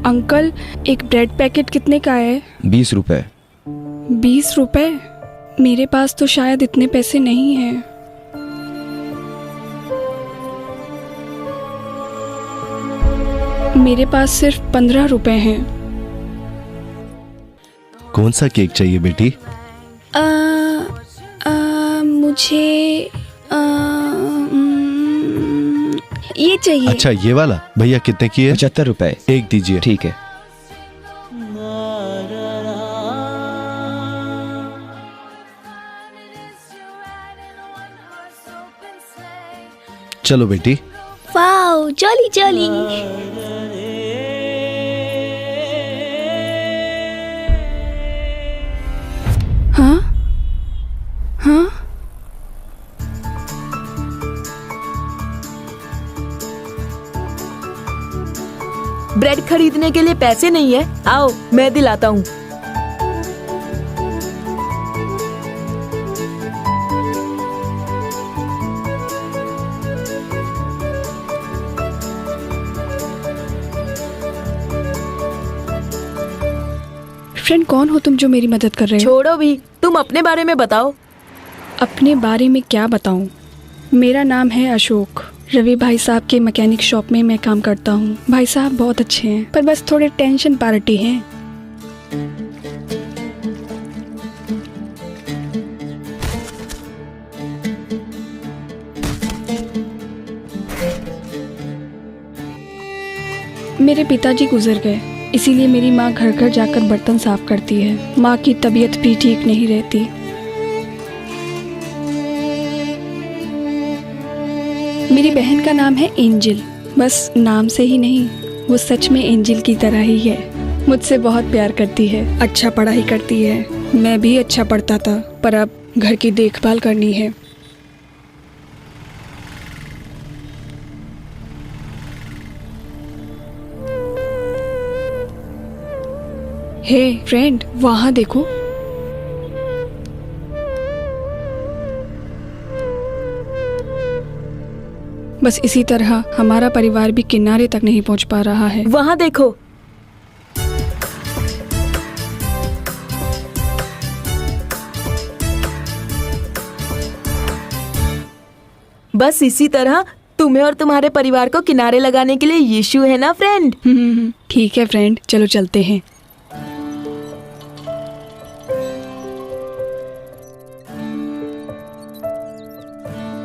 Uncle, एक bread packet कितने का है? 20 रुपए। 20 रुपए? मेरे पास तो शायद इतने पैसे नहीं हैं। मेरे पास सिर्फ 15 रुपए हैं। कौन सा केक चाहिए बेटी? मुझे ये चाहिए। अच्छा, ये वाला? भैया कितने की है? 75 रुपए। एक दीजिए। ठीक है। चलो बेटी। Wow, jolly jolly. हाँ हाँ, ब्रेड खरीदने के लिए पैसे नहीं है? आओ मैं दिलाता हूँ। फ्रेंड, कौन हो तुम जो मेरी मदद कर रहे हो? छोड़ो भी, तुम अपने बारे में बताओ। अपने बारे में क्या बताऊं? मेरा नाम है अशोक। रवि भाई साहब के मैकेनिक शॉप में मैं काम करता हूं। भाई साहब बहुत अच्छे हैं, पर बस थोड़े टेंशन पार्टी हैं। मेरे पिताजी गुजर गए, इसीलिए मेरी माँ घर घर जाकर बर्तन साफ करती है। माँ की तबीयत भी ठीक नहीं रहती। मेरी बहन का नाम है एंजल। बस नाम से ही नहीं, वो सच में एंजल की तरह ही है। मुझसे बहुत प्यार करती है, अच्छा पढ़ाई करती है। मैं भी अच्छा पढ़ता था, पर अब घर की देखभाल करनी है। हे फ्रेंड, वहाँ देखो। बस इसी तरह हमारा परिवार भी किनारे तक नहीं पहुँच पा रहा है। वहाँ देखो। बस इसी तरह तुम्हें और तुम्हारे परिवार को किनारे लगाने के लिए यीशु है ना फ्रेंड। ठीक है फ्रेंड, चलो चलते हैं।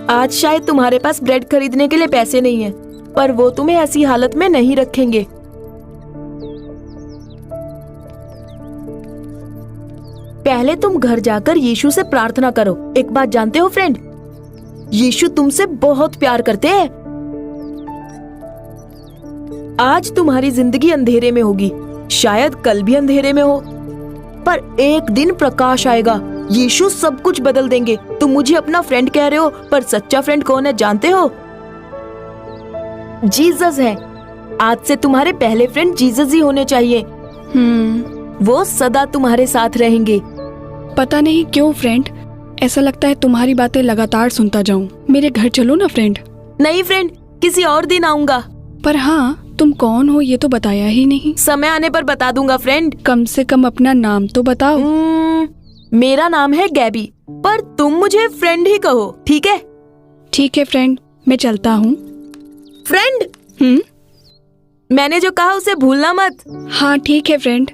आज शायद तुम्हारे पास ब्रेड खरीदने के लिए पैसे नहीं है, पर वो तुम्हें ऐसी हालत में नहीं रखेंगे। पहले तुम घर जाकर यीशु से प्रार्थना करो। एक बात जानते हो फ्रेंड, यीशु तुमसे बहुत प्यार करते हैं। आज तुम्हारी जिंदगी अंधेरे में होगी, शायद कल भी अंधेरे में हो, पर एक दिन प्रकाश आएगा। यीशु सब कुछ बदल देंगे। तुम मुझे अपना फ्रेंड कह रहे हो, पर सच्चा फ्रेंड कौन है जानते हो? जीसस है। आज से तुम्हारे पहले फ्रेंड जीसस ही होने चाहिए। वो सदा तुम्हारे साथ रहेंगे। पता नहीं क्यों फ्रेंड, ऐसा लगता है तुम्हारी बातें लगातार सुनता जाऊं। मेरे घर चलो ना फ्रेंड। नहीं फ्रेंड, किसी और दिन आऊंगा। पर हाँ, तुम कौन हो ये तो बताया ही नहीं। समय आने पर बता दूंगा फ्रेंड। कम से कम अपना नाम तो बताओ। मेरा नाम है गैबी, पर तुम मुझे फ्रेंड ही कहो, ठीक है? ठीक है फ्रेंड, मैं चलता हूँ। फ्रेंड, मैंने जो कहा उसे भूलना मत। हाँ ठीक है फ्रेंड।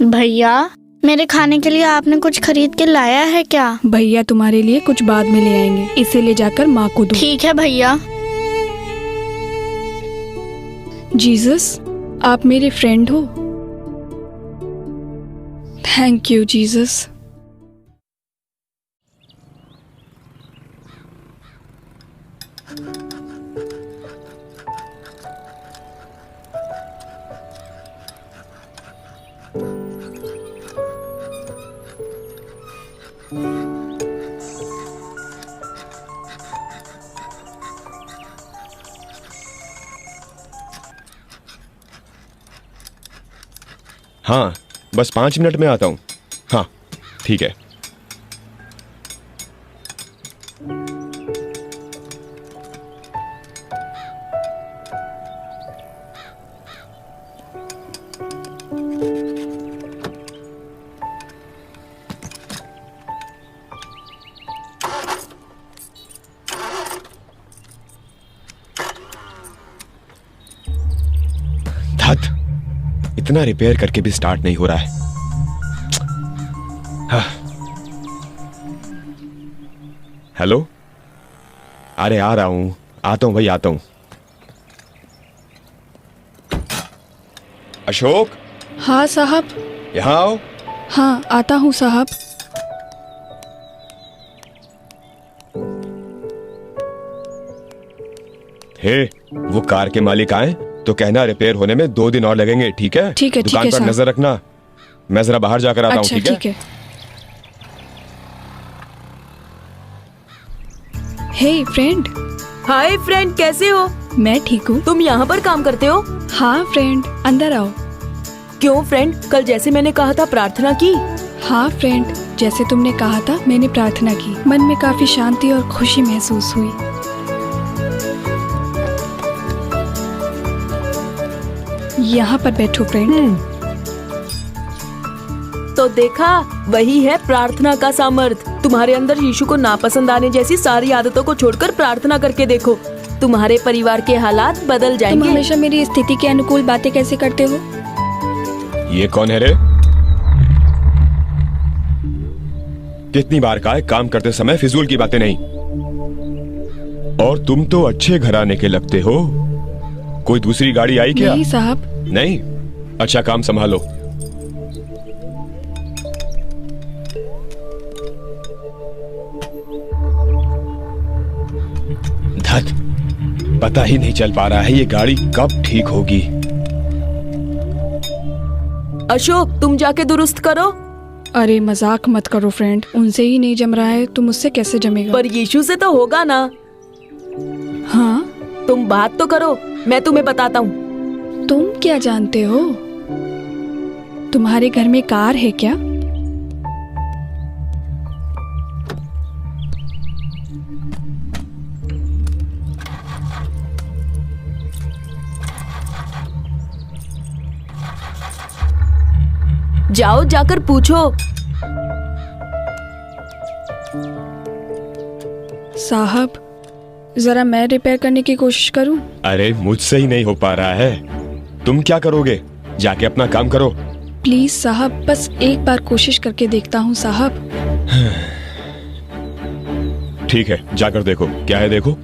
भैया, मेरे खाने के लिए आपने कुछ खरीद के लाया है क्या? भैया तुम्हारे लिए कुछ बाद में ले आएंगे, इसे ले जाकर माँ को दो। ठीक है भैया। जीसस, आप मेरे फ्रेंड हो। Thank you Jesus. हाँ, बस 5 मिनट में आता हूँ। हाँ, ठीक है। इतना रिपेयर करके भी स्टार्ट नहीं हो रहा है। हाँ। हेलो, अरे आ रहा हूं, आता हूं भाई, आता हूं। अशोक, हाँ साहब। यहाँ आओ। हाँ, आता हूँ साहब। हे, वो कार के मालिक आए तो कहना रिपेयर होने में 2 दिन और लगेंगे, ठीक है? ठीक है, दुकान ठीक है पर नजर रखना। मैं जरा बाहर जाकर आता हूँ, अच्छा, ठीक है? ठीक है। हे फ्रेंड। हाय फ्रेंड, कैसे हो? मैं ठीक हूँ। तुम यहाँ पर काम करते हो? हाँ फ्रेंड, अंदर आओ। क्यों फ्रेंड, कल जैसे मैंने कहा था प्रार्थना की? हाँ फ्रेंड, जैसे तुमने कहा था मैंने प्रार्थना की। मन में काफी शांति और खुशी महसूस हुई। यहाँ पर बैठो फ्रेंड। तो देखा, वही है प्रार्थना का सामर्थ्य। तुम्हारे अंदर यीशु को नापसंद आने जैसी सारी आदतों को छोड़कर प्रार्थना करके देखो, तुम्हारे परिवार के हालात बदल तुम जाएंगे। हमेशा मेरी स्थिति के अनुकूल बातें कैसे करते हो? ये कौन है रे? कितनी बार कहा है काम करते समय फिजूल की बातें नहीं। और तुम तो अच्छे घराने के लगते हो। कोई दूसरी गाड़ी आई क्या? नहीं साहब। नहीं? अच्छा, काम संभालो। धत, पता ही नहीं चल पा रहा है ये गाड़ी कब ठीक होगी। अशोक, तुम जाके दुरुस्त करो। अरे मजाक मत करो फ्रेंड, उनसे ही नहीं जम रहा है तो मुझसे कैसे जमेगा? पर यीशु से तो होगा ना। हाँ, तुम बात तो करो, मैं तुम्हें बताता हूँ। तुम क्या जानते हो? तुम्हारे घर में कार है क्या? जाओ, जाकर पूछो। साहब, जरा मैं रिपेयर करने की कोशिश करूं? अरे मुझसे ही नहीं हो पा रहा है, तुम क्या करोगे? जाके अपना काम करो। प्लीज साहब, बस एक बार कोशिश करके देखता हूं साहब। ठीक है, जाकर देखो। क्या है देखो।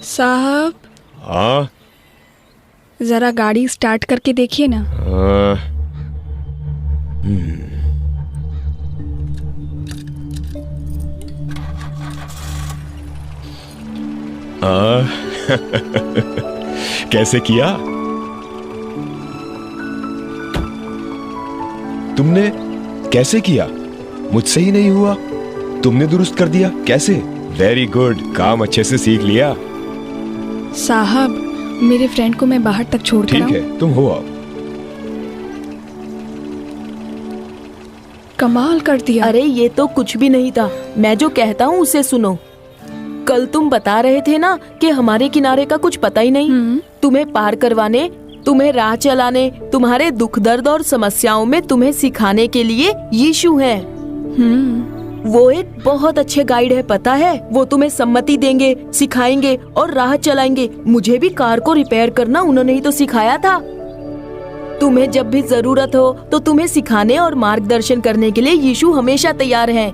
साहब, हाँ? जरा गाड़ी स्टार्ट करके देखिए ना। कैसे किया तुमने? कैसे किया? मुझसे ही नहीं हुआ, तुमने दुरुस्त कर दिया। कैसे? वेरी गुड, काम अच्छे से सीख लिया। साहब, मेरे फ्रेंड को मैं बाहर तक छोड़ कर ठीक आऊं? है, तुम हो आओ। कमाल कर दिया। अरे ये तो कुछ भी नहीं था, मैं जो कहता हूँ उसे सुनो। कल तुम बता रहे थे ना कि हमारे किनारे का कुछ पता ही नहीं। तुम्हें पार करवाने, तुम्हें राह चलाने, तुम्हारे दुख दर्द और समस्याओं में तुम्हें सिखाने के लिए यीशु है। वो एक बहुत अच्छे गाइड है, पता है। वो तुम्हें सम्मति देंगे, सिखाएंगे और राह चलाएंगे। मुझे भी कार को रिपेयर करना उन्होंने ही तो सिखाया था। तुम्हें जब भी जरूरत हो तो तुम्हें सिखाने और मार्गदर्शन करने के लिए यीशु हमेशा तैयार है।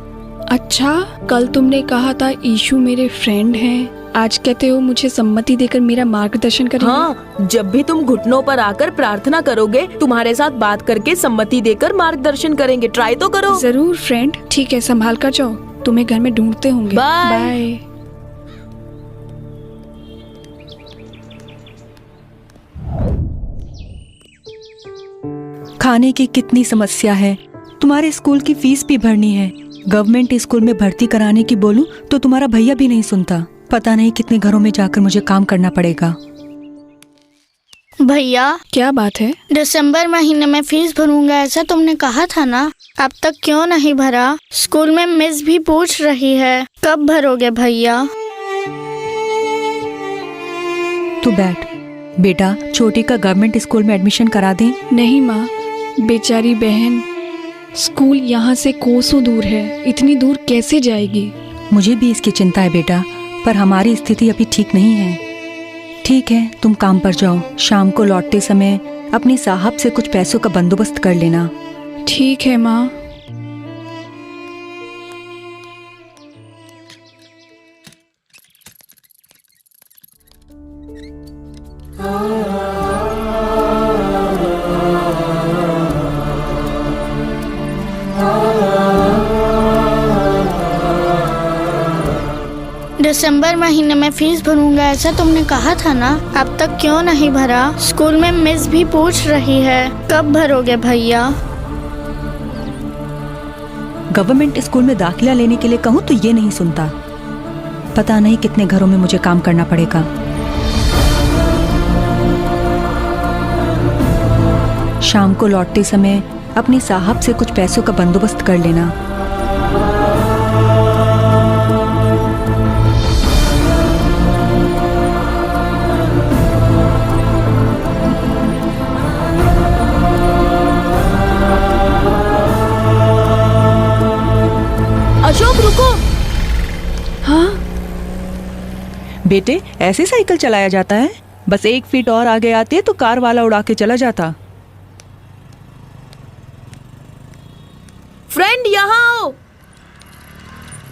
अच्छा, कल तुमने कहा था यीशु मेरे फ्रेंड हैं, आज कहते हो मुझे सम्मति देकर मेरा मार्गदर्शन करेंगे। हाँ, जब भी तुम घुटनों पर आकर प्रार्थना करोगे, तुम्हारे साथ बात करके सम्मति देकर मार्गदर्शन करेंगे। ट्राई तो करो। जरूर फ्रेंड। ठीक है, संभाल कर जाओ, तुम्हें घर में ढूंढते होंगे। बाय। बाय। खाने की कितनी समस्या है। तुम्हारे स्कूल की फीस भी भरनी है। गवर्नमेंट स्कूल में भर्ती कराने की बोलूं तो तुम्हारा भैया भी नहीं सुनता। पता नहीं कितने घरों में जाकर मुझे काम करना पड़ेगा। भैया, क्या बात है? दिसंबर महीने में फीस भरूंगा ऐसा तुमने कहा था ना, अब तक क्यों नहीं भरा? स्कूल में मिस भी पूछ रही है, कब भरोगे भैया? तू बैठ बेटा, छोटी का गवर्नमेंट स्कूल में एडमिशन करा दें। नहीं माँ, बेचारी बहन, स्कूल यहाँ से कोसों दूर है, इतनी दूर कैसे जाएगी? मुझे भी इसकी चिंता है बेटा, पर हमारी स्थिति अभी ठीक नहीं है। ठीक है, तुम काम पर जाओ। शाम को लौटते समय अपने साहब से कुछ पैसों का बंदोबस्त कर लेना। ठीक है माँ। दिसंबर महीने में फीस भरूंगा ऐसा तुमने कहा था ना, अब तक क्यों नहीं भरा? स्कूल में मिस भी पूछ रही है, कब भरोगे भैया? गवर्नमेंट स्कूल में दाखिला लेने के लिए कहूँ तो ये नहीं सुनता। पता नहीं कितने घरों में मुझे काम करना पड़ेगा। शाम को लौटते समय अपने साहब से कुछ पैसों का बंदोबस्त कर लेना। अशोक रुको। हाँ, बेटे, ऐसे साइकिल चलाया जाता है? बस 1 फीट और आगे आते तो कार वाला उड़ा के चला जाता। फ्रेंड यहाँ आओ।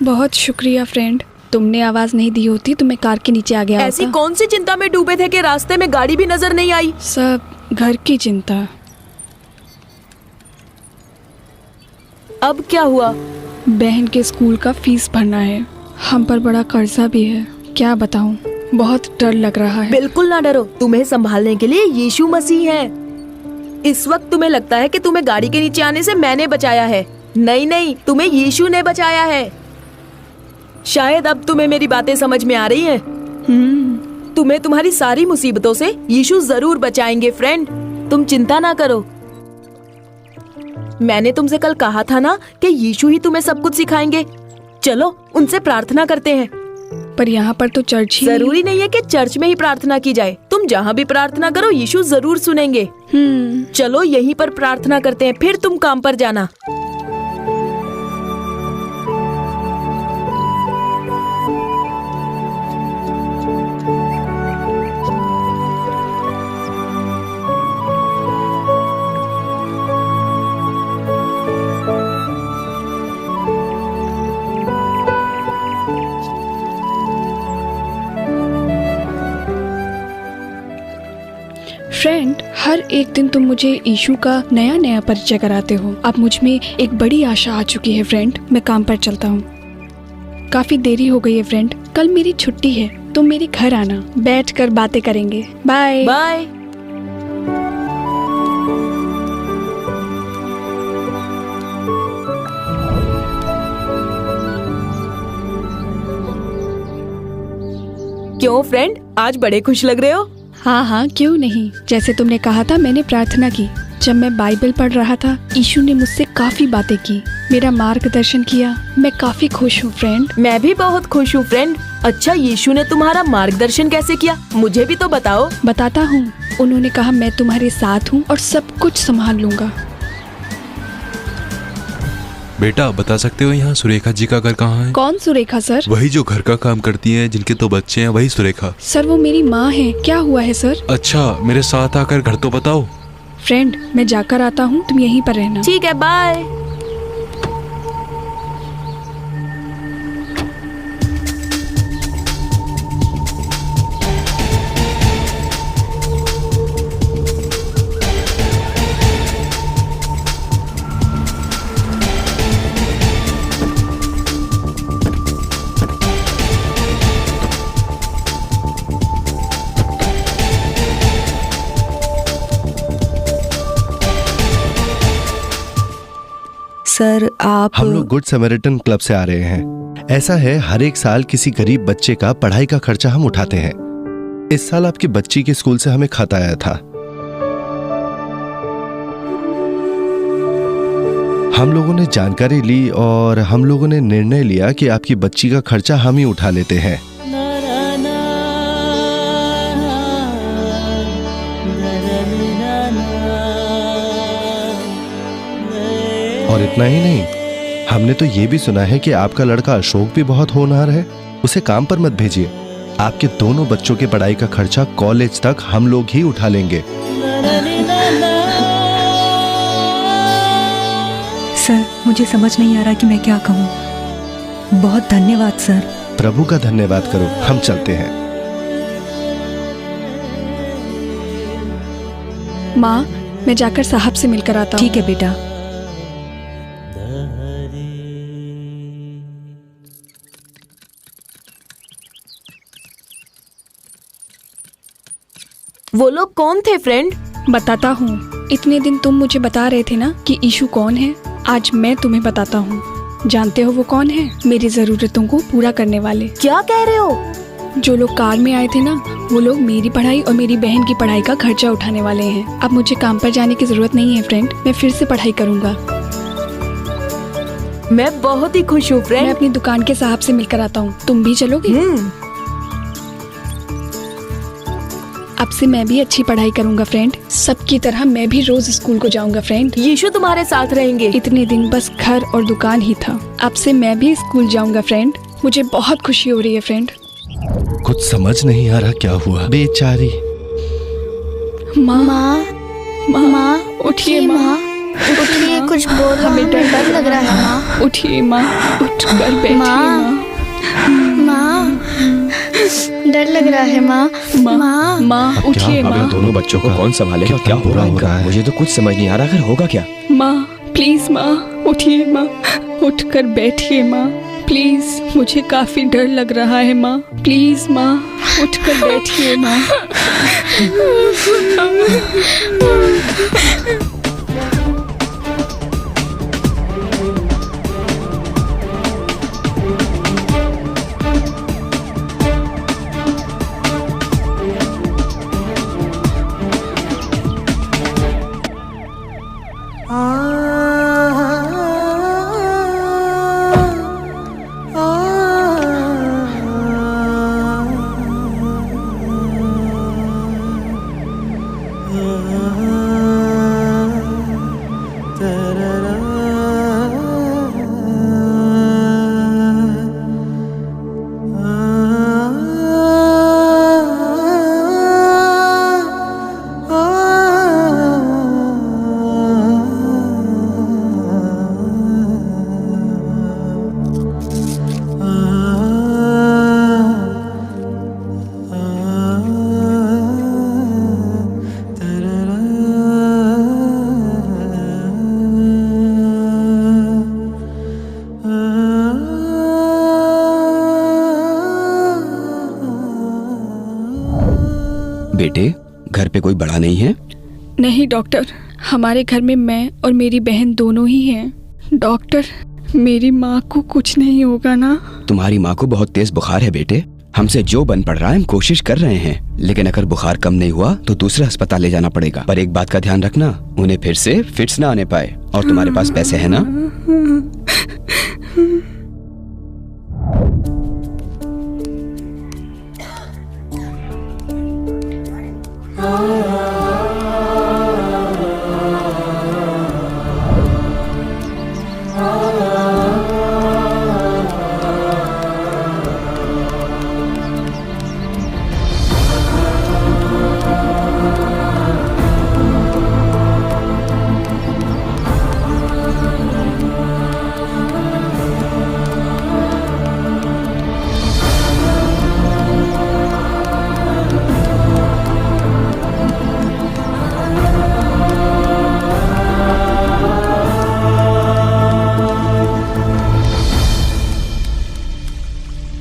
बहुत शुक्रिया फ्रेंड, तुमने आवाज नहीं दी होती तो मैं कार के नीचे आ गया ऐसी होता। कौन सी चिंता में डूबे थे कि रास्ते में गाड़ी भी नजर नहीं आई? सब घर की चिंता। अब क्या हुआ? बहन के स्कूल का फीस भरना है, हम पर बड़ा कर्जा भी है। क्या बताऊं, बहुत डर लग रहा है। बिल्कुल ना डरो, तुम्हें संभालने के लिए यीशु मसीह है। इस वक्त तुम्हें लगता है कि तुम्हें गाड़ी के नीचे आने से मैंने बचाया है। नहीं नहीं, तुम्हें यीशु ने बचाया है। शायद अब तुम्हें मेरी बातें समझ में आ रही हैं। तुम्हें तुम्हारी सारी मुसीबतों से यीशु जरूर बचाएंगे फ्रेंड, तुम चिंता ना करो। मैंने तुमसे कल कहा था ना कि यीशु ही तुम्हें सब कुछ सिखाएंगे। चलो उनसे प्रार्थना करते हैं। पर यहाँ पर तो चर्च ही जरूरी नहीं है कि चर्च में ही प्रार्थना की जाए। तुम जहाँ भी प्रार्थना करो यीशु जरूर सुनेंगे। चलो यहीं पर प्रार्थना करते हैं, फिर तुम काम पर जाना। फ्रेंड, हर एक दिन तुम मुझे यीशु का नया नया परिचय कराते हो। अब मुझ में एक बड़ी आशा आ चुकी है फ्रेंड, मैं काम पर चलता हूँ। काफी देरी हो गई है फ्रेंड, कल मेरी छुट्टी है, तुम मेरे घर आना, बैठकर बातें करेंगे। Bye bye. क्यों फ्रेंड, आज बड़े खुश लग रहे हो? हाँ हाँ, क्यों नहीं। जैसे तुमने कहा था मैंने प्रार्थना की। जब मैं बाइबल पढ़ रहा था यीशु ने मुझसे काफी बातें की, मेरा मार्गदर्शन किया। मैं काफी खुश हूँ फ्रेंड। मैं भी बहुत खुश हूँ फ्रेंड। अच्छा, यीशु ने तुम्हारा मार्गदर्शन कैसे किया, मुझे भी तो बताओ। बताता हूँ। उन्होंने कहा मैं तुम्हारे साथ हूँ और सब कुछ संभाल लूंगा। बेटा बता सकते हो यहाँ सुरेखा जी का घर कहाँ है? कौन सुरेखा सर? वही जो घर का काम करती हैं, जिनके 2 बच्चे हैं, वही सुरेखा। सर वो मेरी माँ है। क्या हुआ है सर? अच्छा, मेरे साथ आकर घर तो बताओ। फ्रेंड मैं जाकर आता हूँ, तुम यहीं पर रहना। ठीक है, बाय। सर आप हम लोग गुड समैरिटन क्लब से आ रहे हैं। ऐसा है, हर एक साल किसी गरीब बच्चे का पढ़ाई का खर्चा हम उठाते हैं। इस साल आपकी बच्ची के स्कूल से हमें खत आया था। हम लोगों ने जानकारी ली और हम लोगों ने निर्णय लिया कि आपकी बच्ची का खर्चा हम ही उठा लेते हैं। और इतना ही नहीं, हमने तो ये भी सुना है कि आपका लड़का अशोक भी बहुत होनहार है। उसे काम पर मत भेजिए। आपके दोनों बच्चों के पढ़ाई का खर्चा कॉलेज तक हम लोग ही उठा लेंगे। सर मुझे समझ नहीं आ रहा कि मैं क्या कहूँ। बहुत धन्यवाद सर। प्रभु का धन्यवाद करो, हम चलते हैं। माँ मैं जाकर साहब से मिलकर आता हूँ। ठीक है बेटा। वो लोग कौन थे फ्रेंड? बताता हूँ। इतने दिन तुम मुझे बता रहे थे ना कि ईशु कौन है, आज मैं तुम्हें बताता हूँ। जानते हो वो कौन है? मेरी जरूरतों को पूरा करने वाले। क्या कह रहे हो? जो लोग कार में आए थे ना, वो लोग मेरी पढ़ाई और मेरी बहन की पढ़ाई का खर्चा उठाने वाले हैं। अब मुझे काम पर जाने की जरूरत नहीं है फ्रेंड, मैं फिर से पढ़ाई करूँगा। मैं बहुत ही खुश हूँ मैं फ्रेंड। अपनी दुकान के साहब से मिलकर आता हूँ, तुम भी चलोगे? अब से मैं भी अच्छी पढ़ाई करूंगा फ्रेंड, सबकी तरह मैं भी रोज स्कूल को जाऊंगा फ्रेंड। यीशु तुम्हारे साथ रहेंगे। इतने दिन बस घर और दुकान ही था, अब से मैं भी स्कूल जाऊंगा फ्रेंड। मुझे बहुत खुशी हो रही है फ्रेंड। कुछ समझ नहीं आ रहा क्या हुआ। बेचारी माँ माँ माँ उठिए माँ, उठिए, कुछ बोल रहा हमें हमें डर लग रहा है माँ। उठिए माँ, उठ कर बैठिए माँ। माँ डर लग रहा है माँ। माँ माँ उठिए अब इन माँ। दोनों बच्चों को कौन संभालेगा? क्या हो रहा है इनका? मुझे तो कुछ समझ नहीं आ रहा। आखिर होगा क्या? माँ प्लीज माँ उठिए माँ, उठ कर बैठिए माँ प्लीज, मुझे काफी डर लग रहा है माँ। प्लीज माँ उठ कर बैठिए माँ। बेटे घर पे कोई बड़ा नहीं है? नहीं डॉक्टर, हमारे घर में मैं और मेरी बहन दोनों ही हैं। डॉक्टर मेरी माँ को कुछ नहीं होगा ना? तुम्हारी माँ को बहुत तेज बुखार है बेटे। हमसे जो बन पड़ रहा है हम कोशिश कर रहे हैं, लेकिन अगर बुखार कम नहीं हुआ तो दूसरे अस्पताल ले जाना पड़ेगा। पर एक बात का ध्यान रखना, उन्हें फिर से फिट्स ना आने पाए। और तुम्हारे पास पैसे है ना?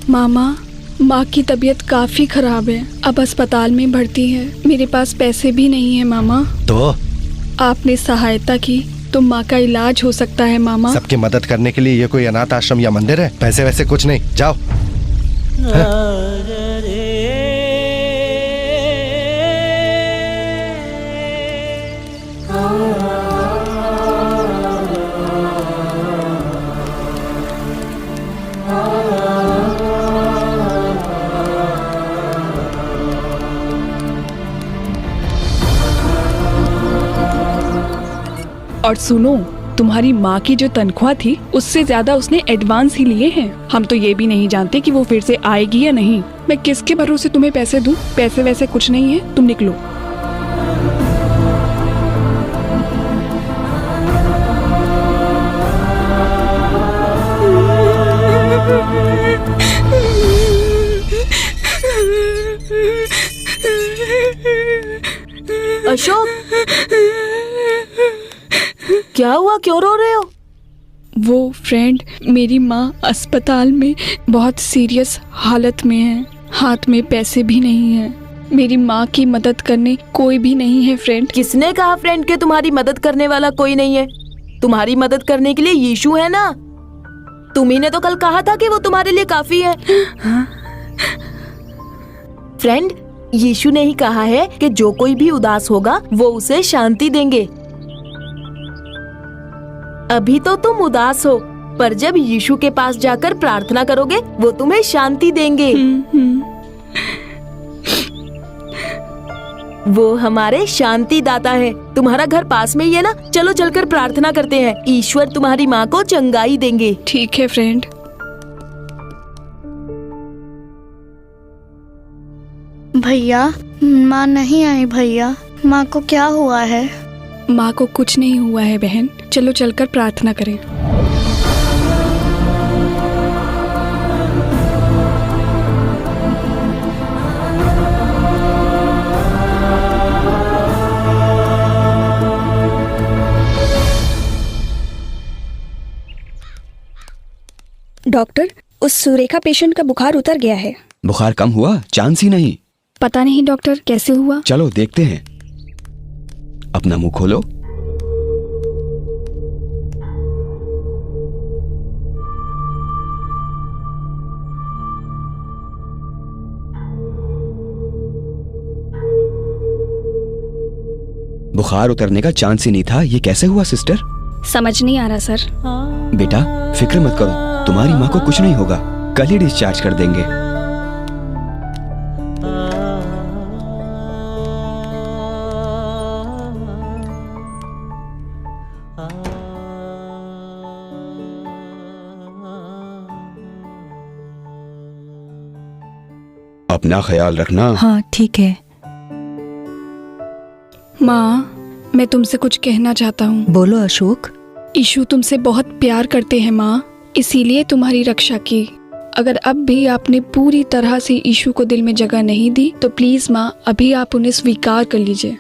मामा, माँ की तबीयत काफी खराब है, अब अस्पताल में भर्ती है। मेरे पास पैसे भी नहीं है मामा। तो आपने सहायता की तो माँ का इलाज हो सकता है मामा। सबकी मदद करने के लिए ये कोई अनाथ आश्रम या मंदिर है? पैसे वैसे कुछ नहीं, जाओ। और सुनो, तुम्हारी माँ की जो तनख्वाह थी उससे ज्यादा उसने एडवांस ही लिए हैं। हम तो ये भी नहीं जानते कि वो फिर से आएगी या नहीं। मैं किसके भरोसे तुम्हें पैसे दूं? पैसे वैसे कुछ नहीं है, तुम निकलो। अशोक, क्या हुआ, क्यों रो रहे हो? वो फ्रेंड, मेरी माँ अस्पताल में बहुत सीरियस हालत में है, हाथ में पैसे भी नहीं है। मेरी माँ की मदद करने कोई भी नहीं है फ्रेंड। किसने कहा फ्रेंड के तुम्हारी मदद करने वाला कोई नहीं है? तुम्हारी मदद करने के लिए यीशु है ना। तुम्ही ने तो कल कहा था कि वो तुम्हारे लिए काफी है। फ्रेंड, यीशु ने ही कहा है कि जो कोई भी उदास होगा वो उसे शांति देंगे। अभी तो तुम उदास हो, पर जब यीशु के पास जाकर प्रार्थना करोगे वो तुम्हें शांति देंगे। वो हमारे शांति दाता है। तुम्हारा घर पास में ही है ना, चलो चलकर प्रार्थना करते हैं। ईश्वर तुम्हारी माँ को चंगाई देंगे। ठीक है फ्रेंड। भैया, माँ नहीं आई। भैया, माँ को क्या हुआ है? माँ को कुछ नहीं हुआ है बहन, चलो चलकर प्रार्थना करें। डॉक्टर, उस सुरेखा पेशेंट का बुखार उतर गया है। बुखार कम हुआ? चांस ही नहीं। पता नहीं डॉक्टर, कैसे हुआ? चलो देखते हैं। अपना मुंह खोलो। बुखार उतरने का चांस ही नहीं था, ये कैसे हुआ सिस्टर? समझ नहीं आ रहा सर। बेटा फिक्र मत करो, तुम्हारी माँ को कुछ नहीं होगा, कल ही डिस्चार्ज कर देंगे। अपना ख्याल रखना। हाँ ठीक है। माँ, मैं तुमसे कुछ कहना चाहता हूँ। बोलो अशोक। यीशु तुमसे बहुत प्यार करते हैं माँ, इसीलिए तुम्हारी रक्षा की। अगर अब भी आपने पूरी तरह से यीशु को दिल में जगह नहीं दी तो प्लीज माँ, अभी आप उन्हें स्वीकार कर लीजिए।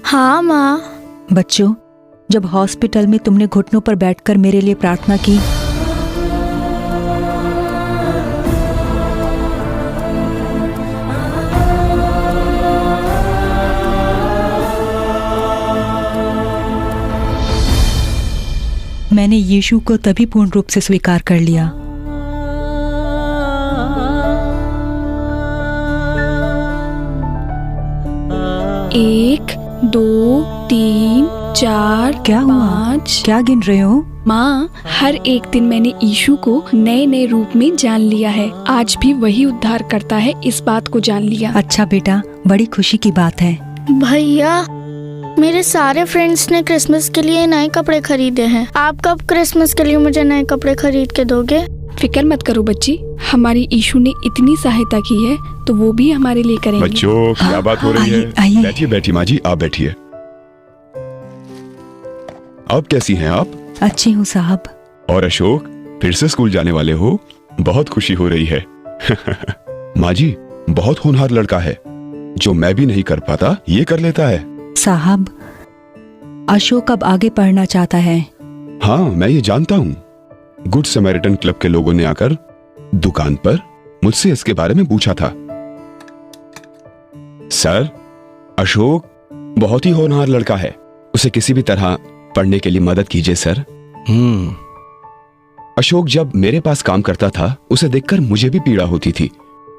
हाँ माँ। बच्चों, जब हॉस्पिटल में तुमने घुटनों पर बैठकर मेरे लिए प्रार्थना की, मैंने यीशु को तभी पूर्ण रूप से स्वीकार कर लिया। एक, दो, तीन, चार, क्या हुआ? 5। क्या गिन रहे हो? माँ, हर एक दिन मैंने यीशु को नए नए रूप में जान लिया है। आज भी वही उद्धार करता है, इस बात को जान लिया। अच्छा बेटा, बड़ी खुशी की बात है। भैया, मेरे सारे फ्रेंड्स ने क्रिसमस के लिए नए कपड़े खरीदे हैं। आप कब क्रिसमस के लिए मुझे नए कपड़े खरीद के दोगे? फिक्र मत करो बच्ची, हमारी यीशु ने इतनी सहायता की है तो वो भी हमारे लिए करेंगे। बच्चों, क्या बात हो रही है? आइए। बैठिए बैठिए माँ जी, आप बैठिए। अब कैसी हैं आप? अच्छी हूँ साहब। और अशोक, फिर से स्कूल जाने वाले हो? बहुत खुशी हो रही है। माँ जी, बहुत होनहार लड़का है, जो मैं भी नहीं कर पाता ये कर लेता है। साहब, अशोक अब आगे पढ़ना चाहता है। हाँ, मैं ये जानता हूँ। गुड समैरिटन क्लब के लोगों ने आकर दुकान पर मुझसे इसके बारे में पूछा था। सर, अशोक बहुत ही होनहार लड़का है, उसे किसी भी तरह पढ़ने के लिए मदद कीजिए सर। अशोक जब मेरे पास काम करता था उसे देखकर मुझे भी पीड़ा होती थी,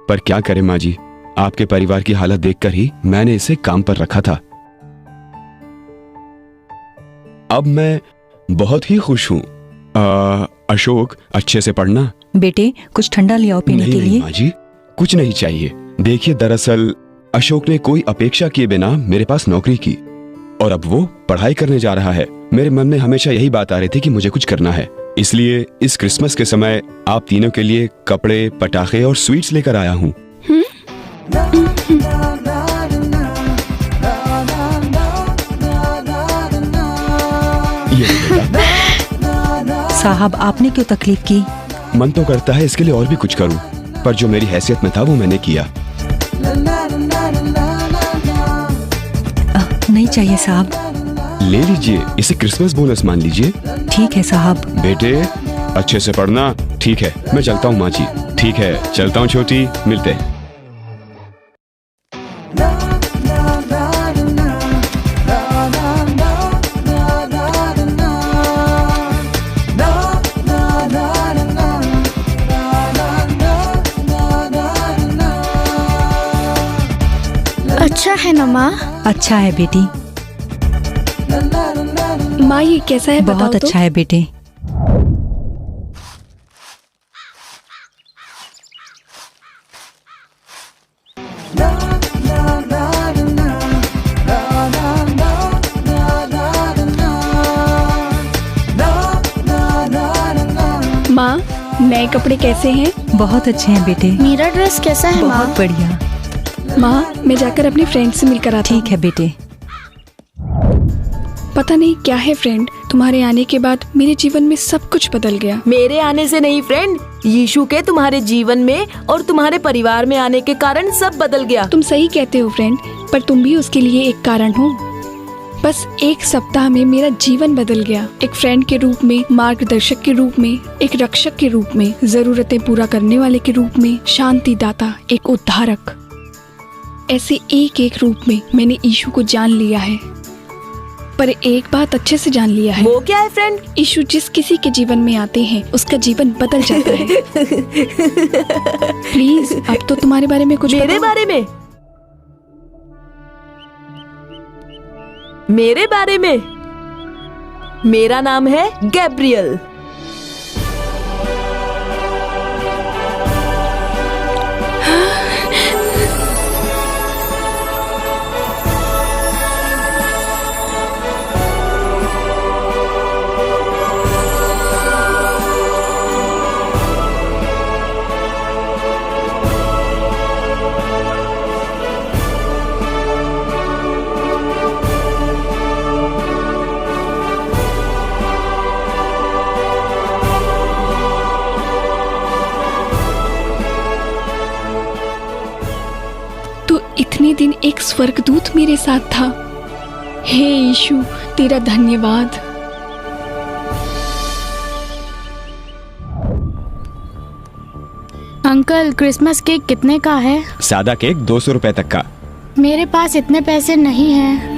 पर क्या करें माँ जी, आपके परिवार की हालत देखकर ही मैंने इसे काम पर रखा था। अब मैं बहुत ही खुश हूँ। अशोक, अच्छे से पढ़ना। बेटे कुछ ठंडा ले आओ पीने के लिए। माँ जी, कुछ नहीं चाहिए। देखिए, दरअसल अशोक ने कोई अपेक्षा किए बिना मेरे पास नौकरी की और अब वो पढ़ाई करने जा रहा है। मेरे मन में हमेशा यही बात आ रही थी कि मुझे कुछ करना है, इसलिए इस क्रिसमस के समय आप तीनों के लिए कपड़े, पटाखे और स्वीट्स लेकर आया हूँ। साहब, आपने क्यों तकलीफ की? मन तो करता है इसके लिए और भी कुछ करूं, पर जो मेरी हैसियत में था वो मैंने किया। नहीं चाहिए साहब। ले लीजिए, इसे क्रिसमस बोनस मान लीजिए। ठीक है साहब। बेटे, अच्छे से पढ़ना। ठीक है, मैं चलता हूँ माँ जी। ठीक है, चलता हूँ छोटी, मिलते हैं। अच्छा है ना माँ? अच्छा है बेटी। माँ, ये कैसा है बताओ बहुत तो? अच्छा है बेटे। माँ, नए कपड़े कैसे हैं? बहुत अच्छे हैं बेटे। मेरा ड्रेस कैसा है माँ? बहुत बढ़िया। माँ, मैं जाकर अपनी फ्रेंड से मिलकर आता हूँ। ठीक है बेटे। पता नहीं क्या है फ्रेंड, तुम्हारे आने के बाद मेरे जीवन में सब कुछ बदल गया। मेरे आने से नहीं फ्रेंड, यीशु के तुम्हारे जीवन में और तुम्हारे परिवार में आने के कारण सब बदल गया। तुम सही कहते हो फ्रेंड, पर तुम भी उसके लिए एक कारण हो। बस एक सप्ताह में मेरा जीवन बदल गया। एक फ्रेंड के रूप में, मार्गदर्शक के रूप में, एक रक्षक के रूप में, जरूरतें पूरा करने वाले के रूप में, शांति दाता, एक उद्धारक। ऐसे एक एक रूप में मैंने यीशु को जान लिया है। पर एक बात अच्छे से जान लिया है। वो क्या है फ्रेंड? यीशु जिस किसी के जीवन में आते हैं उसका जीवन बदल जाता है। प्लीज, अब तो तुम्हारे बारे में कुछ मेरे बताओ। बारे में? मेरे बारे में? मेरा नाम है गैब्रियल। तो इतने दिन एक स्वर्गदूत मेरे साथ था। हे यीशु, तेरा धन्यवाद। अंकल, क्रिसमस केक कितने का है? सादा केक 200 रुपए तक का। मेरे पास इतने पैसे नहीं हैं।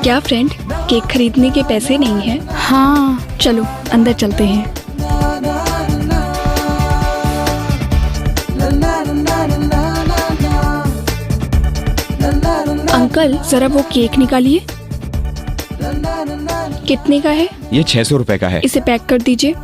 क्या फ्रेंड, केक खरीदने के पैसे नहीं हैं? हाँ। चलो अंदर चलते हैं। अंकल, जरा वो केक निकालिए। कितने का है? ये 600 रुपए का है। इसे पैक कर दीजिए।